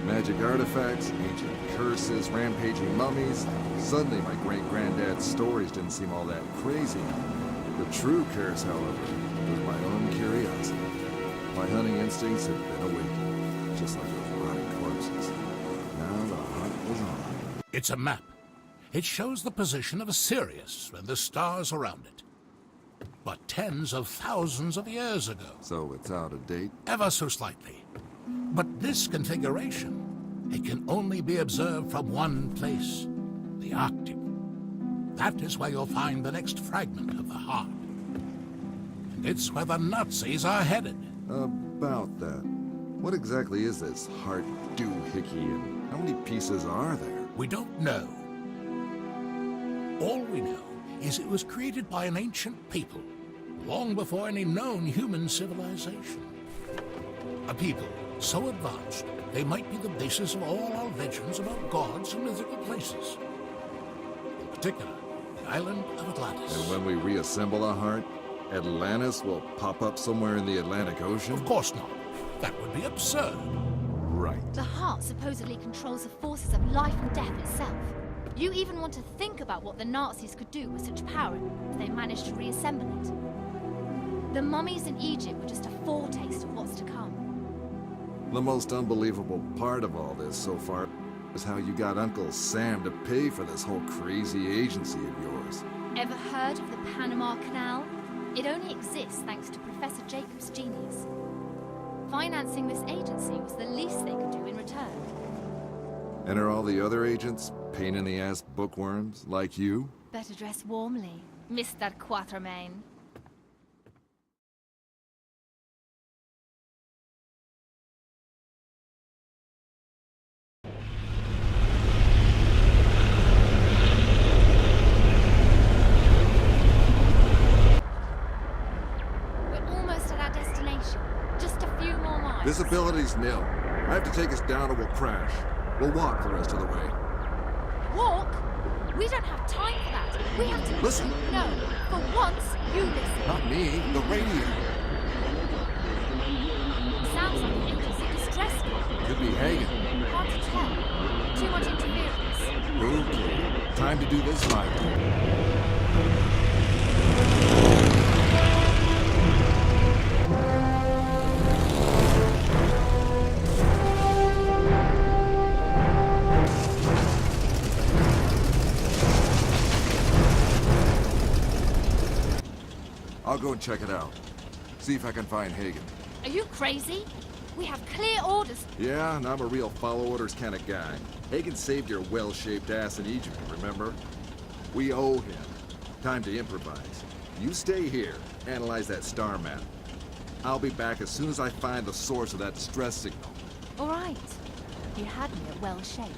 Magic artifacts, ancient curses, rampaging mummies. Suddenly my great-granddad's stories didn't seem all that crazy. The true curse, however, was my own curiosity. My hunting instincts had been awakened, just like those rotting corpses. Now the hunt was on. It's a map. It shows the position of Sirius and the stars around it. But tens of thousands of years ago. So it's out of date? Ever so slightly. But this configuration, it can only be observed from one place, the Arctic. That is where you'll find the next fragment of the heart. And it's where the Nazis are headed. About that. What exactly is this heart doohickey, and how many pieces are there? We don't know. All we know is it was created by an ancient people, long before any known human civilization. A people so advanced, they might be the basis of all our legends about gods and mythical places. In particular, the island of Atlantis. And when we reassemble a heart, Atlantis will pop up somewhere in the Atlantic Ocean? Of course not. That would be absurd. Right. The heart supposedly controls the forces of life and death itself. You even want to think about what the Nazis could do with such power if they managed to reassemble it. The mummies in Egypt were just a foretaste of what's to come. The most unbelievable part of all this so far is how you got Uncle Sam to pay for this whole crazy agency of yours. Ever heard of the Panama Canal? It only exists thanks to Professor Jacob's genius. Financing this agency was the least they could do in return. And are all the other agents pain-in-the-ass bookworms like you? Better dress warmly, Mr. Quatermain. Visibility's nil. I have to take us down or we'll crash. We'll walk the rest of the way. Walk? We don't have time for that. We have to... Listen. No. For once, you listen. Not me. The radio. Sounds like an agency distress call. Could be Hagen. Hard to tell. Too much interference. Okay. Time to do this right. I'll go and check it out. See if I can find Hagen. Are you crazy? We have clear orders. Yeah, and I'm a real follow orders kind of guy. Hagen saved your well-shaped ass in Egypt, remember? We owe him. Time to improvise. You stay here, analyze that star map. I'll be back as soon as I find the source of that distress signal. All right. You had me at well-shaped.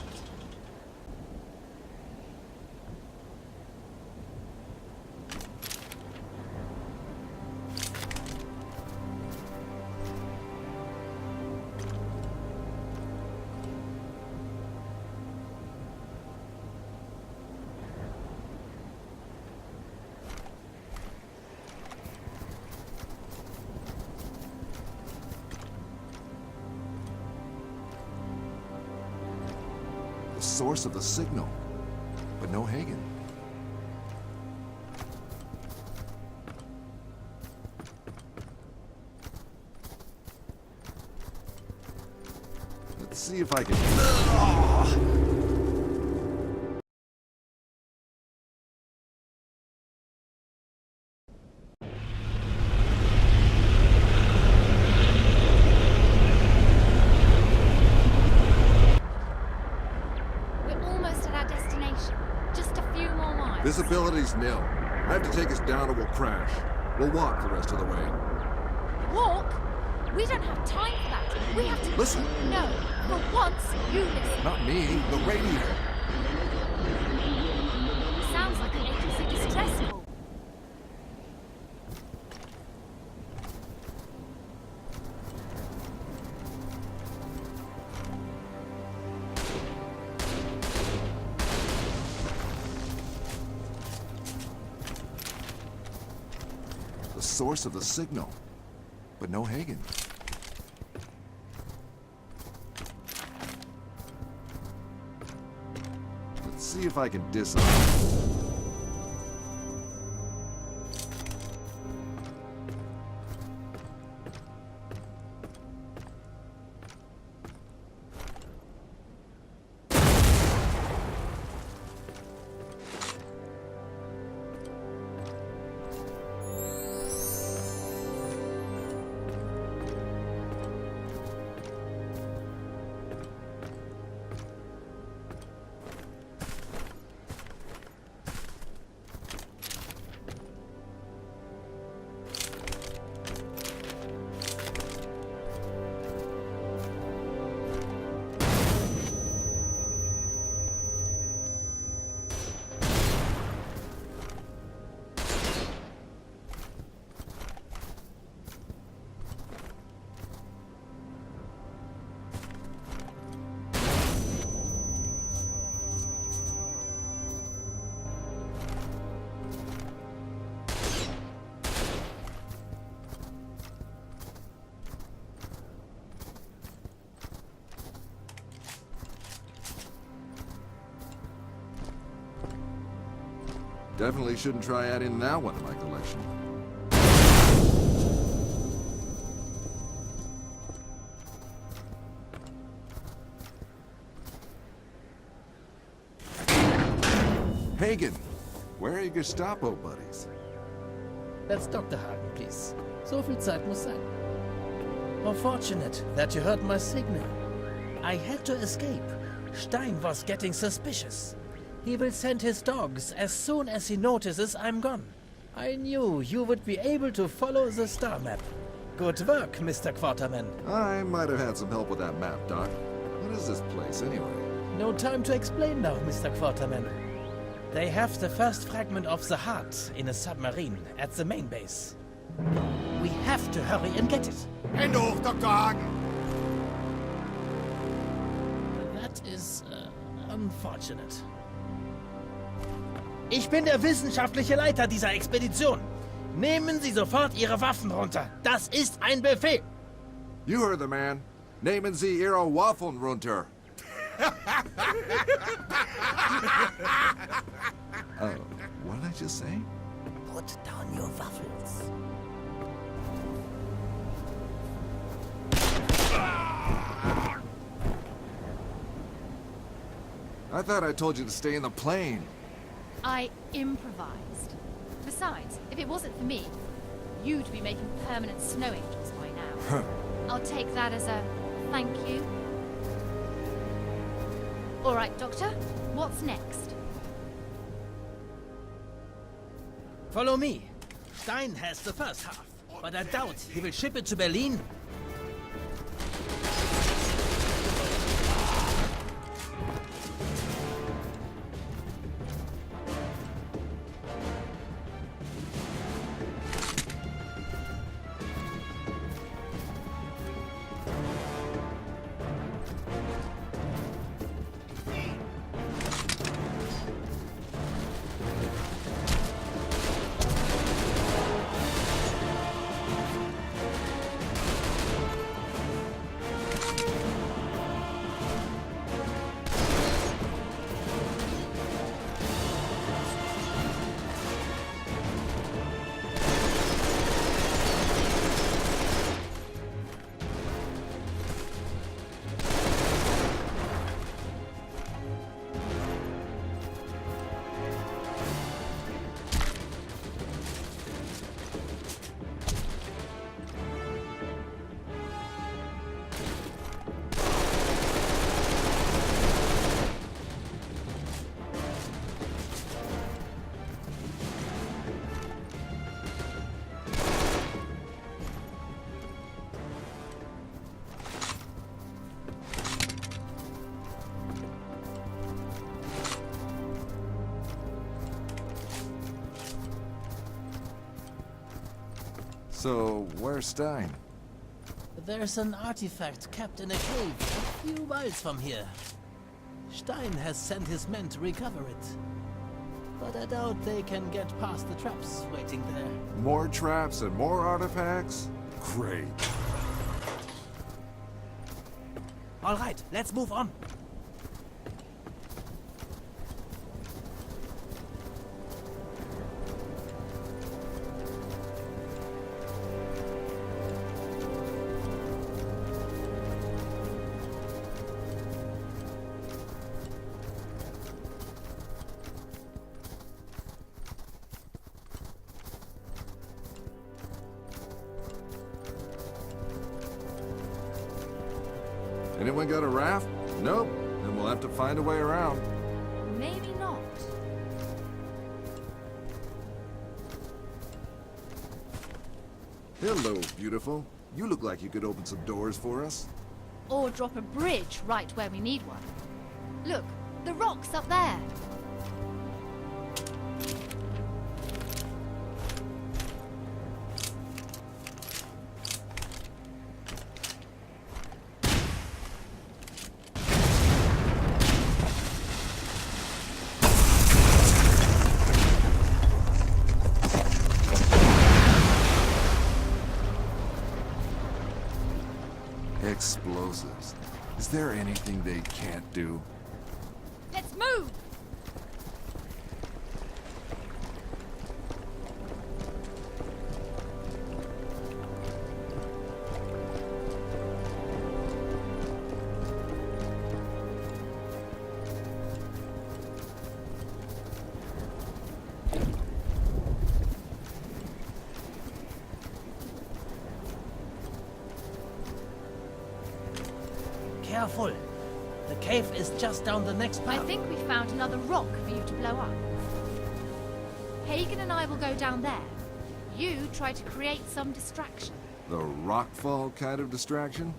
The source of the signal, but no Hagen. Let's see if I can... Visibility's nil. I have to take us down or we'll crash. We'll walk the rest of the way. Walk? We don't have time for that. We have to... Listen. No. For once, you listen. Not me. The radio. Sounds like an agency distress call. The source of the signal, but no Hagen. see if I can disarm. Definitely shouldn't try adding that one to my collection. Hagen, where are your Gestapo buddies? Let's Dr. Hagen, please. So viel Zeit muss sein. How fortunate that you heard my signal. I had to escape. Stein was getting suspicious. He will send his dogs as soon as he notices I'm gone. I knew you would be able to follow the star map. Good work, Mr. Quarterman. I might have had some help with that map, Doc. What is this place, anyway? No time to explain now, Mr. Quarterman. They have the first fragment of the heart in a submarine at the main base. We have to hurry and get it. Hände hoch, Dr. Hagen! That is unfortunate. Ich bin der wissenschaftliche Leiter dieser Expedition. Nehmen Sie sofort Ihre Waffen runter. Das ist ein Befehl. You heard the man. Nehmen Sie Ihre Waffen runter. What did I just say? Put down your waffles. I thought I told you to stay in the plane. I improvised. Besides, if it wasn't for me, you'd be making permanent snow angels by now. I'll take that as a thank you. All right, Doctor, what's next? Follow me. Stein has the first half, but I doubt he will ship it to Berlin. So, where's Stein? There's an artifact kept in a cave a few miles from here. Stein has sent his men to recover it. But I doubt they can get past the traps waiting there. More traps and more artifacts? Great. All right, let's move on. Anyone got a raft? Nope. Then we'll have to find a way around. Maybe not. Hello, beautiful. You look like you could open some doors for us. Or drop a bridge right where we need one. Look, the rock's up there. Explosives. Is there anything they can't do? Let's move! Careful. The cave is just down the next I path. think we found another rock for you to blow up. Hagen and I will go down there. You try to create some distraction. The rockfall kind of distraction?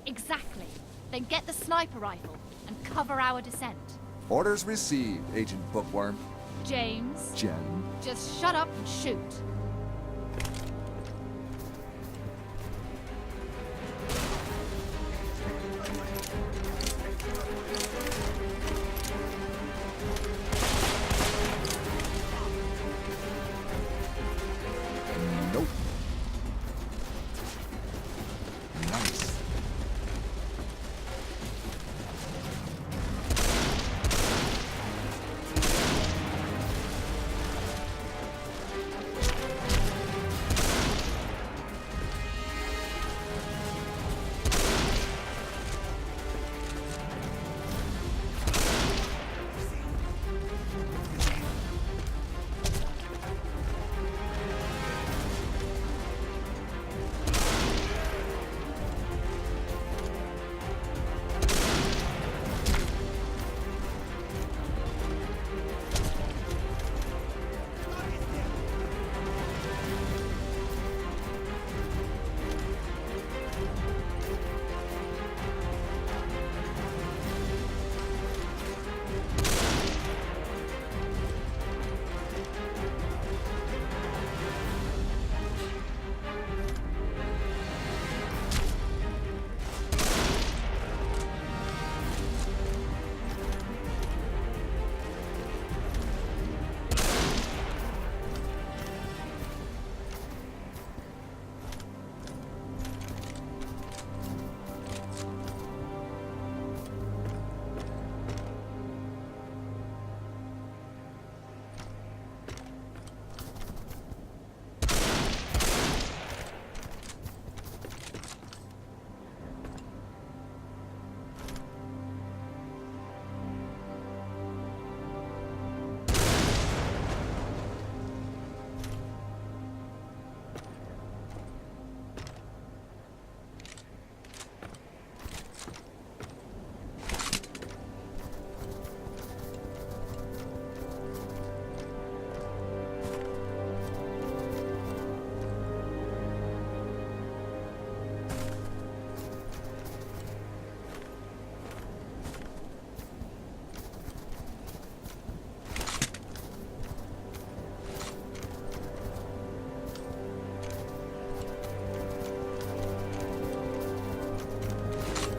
Exactly. Then get the sniper rifle and cover our descent. Orders received, Agent Bookworm. James, Jen. just shut up and shoot. Nope. Nice.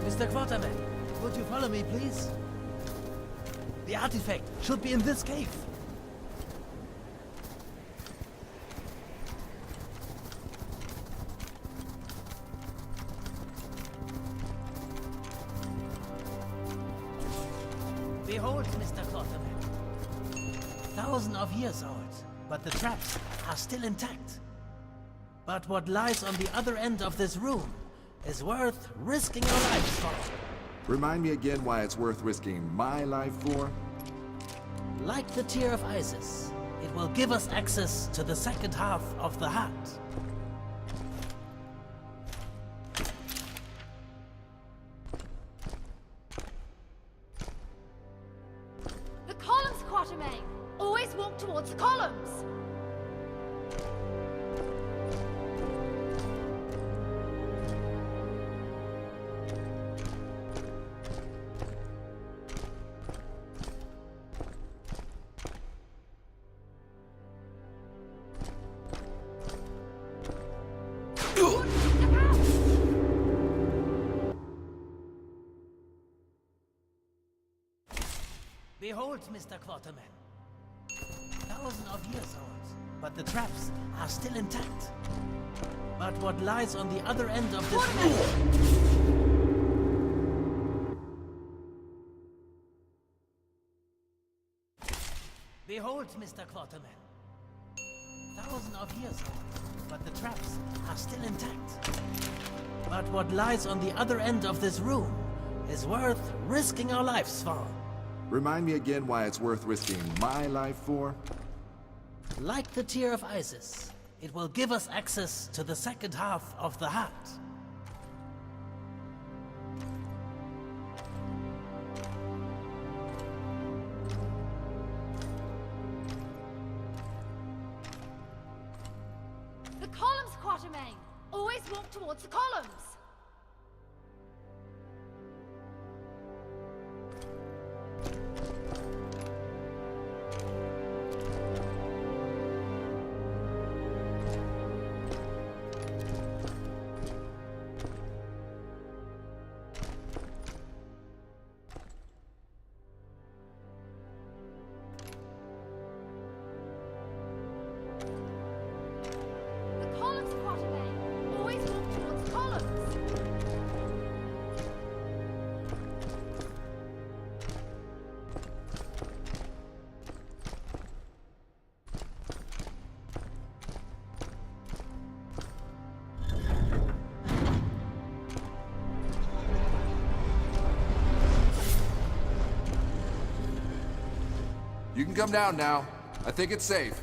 Mr. Quarterback, would you follow me, please? The artifact should be in this cave. Behold, Mr. Quarterback. Thousands of years old, but the traps are still intact. But what lies on the other end of this room is worth risking your lives for. Remind me again why it's worth risking my life for? Like the Tear of Isis, it will give us access to the second half of the heart. walk towards the columns! Behold, Mr. Quarterman. Thousands of years old, but the traps are still intact. But what lies on the other end of this Behold, Mr. Quarterman. Thousands of years old, but the traps are still intact. But what lies on the other end of this room is worth risking our lives for. Remind me again why it's worth risking my life for? Like the Tear of Isis, it will give us access to the second half of the heart. The columns, Quatermain! Always walk towards the columns! The columns, Quatermain! Always walk towards the columns! You can come down now. I think it's safe.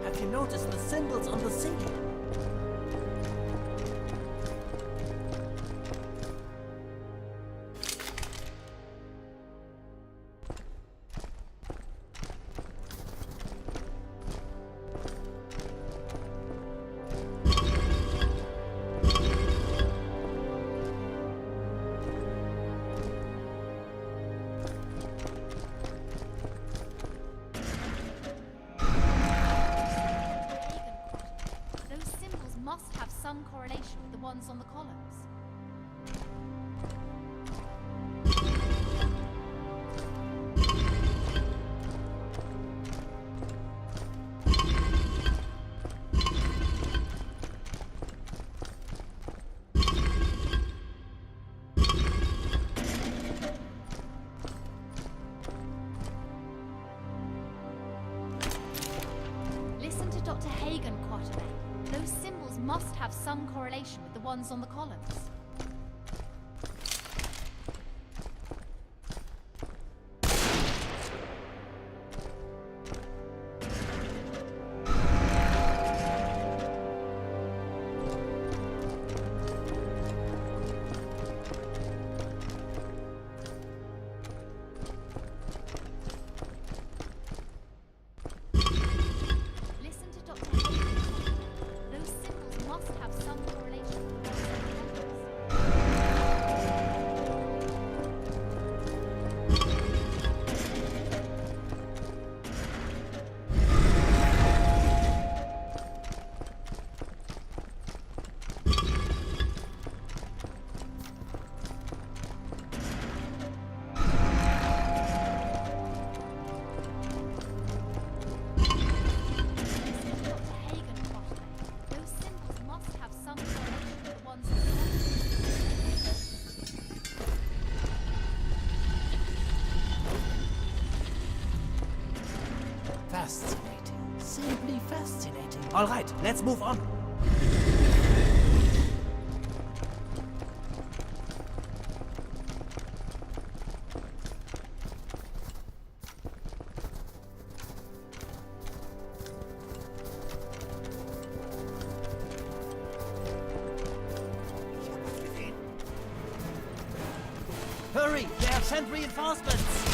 Have you noticed the symbols on the ceiling? Those symbols must have some correlation with the ones on the columns. Listen to Dr. Hagen, Quatermain. Those symbols must have some correlation with the ones on the columns. Listen to Dr. Hagen. Those symbols must have some correlation with the ones on the columns. Fascinating. Simply fascinating. All right, let's move on. Hurry! They have sent reinforcements!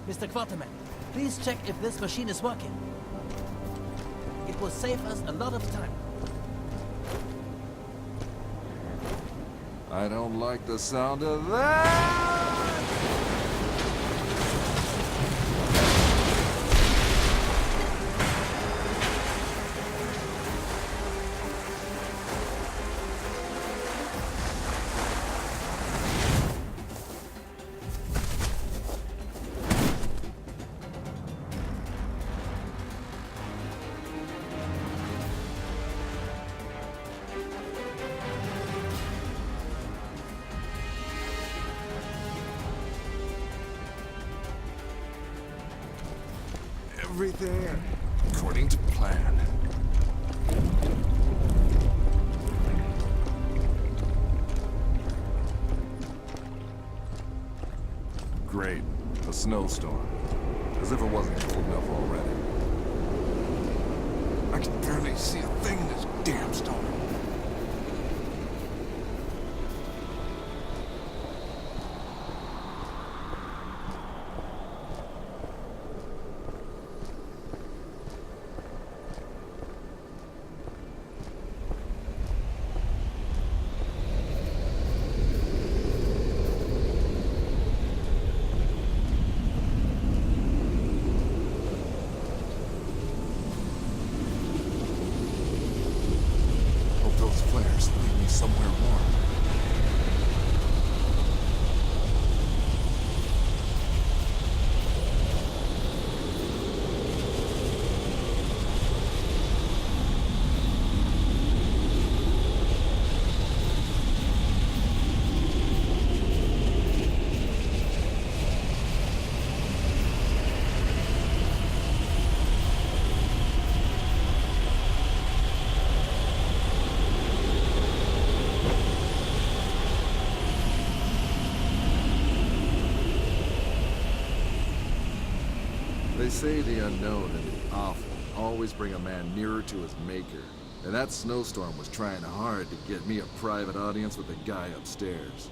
Mr. Quarterman, please check if this machine is working. It will save us a lot of time. I don't like the sound of that! Everything according to plan. Great. A snowstorm. As if it wasn't cold enough already. I can barely see a thing in this damn storm. Those flares lead me somewhere warm. They say the unknown and the awful always bring a man nearer to his maker. And that snowstorm was trying hard to get me a private audience with the guy upstairs.